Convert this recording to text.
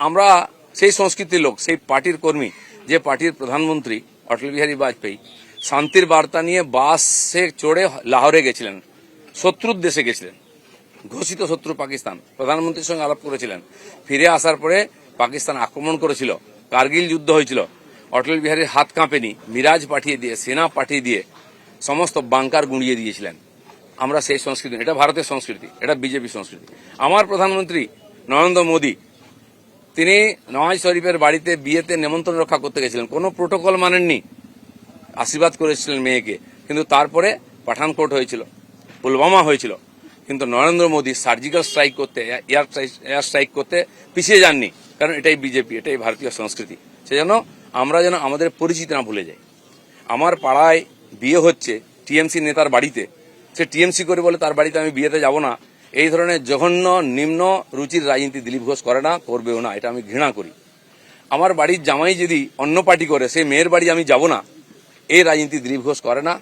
আমরা সেই সংস্কৃতির লোক, সেই পার্টির কর্মী, যে পার্টির প্রধানমন্ত্রী অটল বিহারী বাজপেয়ী শান্তির বার্তা নিয়ে বাসে চড়ে লাহোরে গেছিলেন, শত্রুর দেশে গেছিলেন, ঘোষিত শত্রু পাকিস্তান। প্রধানমন্ত্রীর সঙ্গে আলাপ করেছিলেন। ফিরে আসার পরে পাকিস্তান আক্রমণ করেছিল, কার্গিল যুদ্ধ হয়েছিল। অটল বিহারীর হাত কাঁপেনি, মিরাজ পাঠিয়ে দিয়ে, সেনা পাঠিয়ে দিয়ে সমস্ত বাংকার গুঁড়িয়ে দিয়েছিলেন। আমরা সেই সংস্কৃতি, এটা ভারতের সংস্কৃতি, এটা বিজেপি সংস্কৃতি। আমার প্রধানমন্ত্রী নরেন্দ্র মোদী তিনি নওয়াজ শরীফের বাড়িতে বিয়েতে নেমন্ত্রণ রক্ষা করতে গেছিলেন, কোনো প্রোটোকল মানেননি, আশীর্বাদ করেছিলেন মেয়েকে। কিন্তু তারপরে পাঠানকোট হয়েছিল, পুলওয়ামা হয়েছিল, কিন্তু নরেন্দ্র মোদী সার্জিক্যাল স্ট্রাইক করতে, এয়ার স্ট্রাইক করতে পিছিয়ে যাননি, কারণ এটাই বিজেপি, এটাই ভারতীয় সংস্কৃতি। সেজন্য আমরা যেন আমাদের পরিচিতি না ভুলে যাই। আমার পাড়ায় বিয়ে হচ্ছে টিএমসি নেতার বাড়িতে, সে টিএমসি করে বলে তার বাড়িতে আমি বিয়েতে যাব না। এই ধরনের জঘন্য নিম্ন রুচির রাজনীতি দিলীপ ঘোষ করে না, করবেও না, এটা আমি ঘৃণা করি। আমার বাড়ির জামাই যদি অন্য পার্টি করে, সেই মেয়ের বাড়ি আমি যাব না, এই রাজনীতি দিলীপ ঘোষ করে না।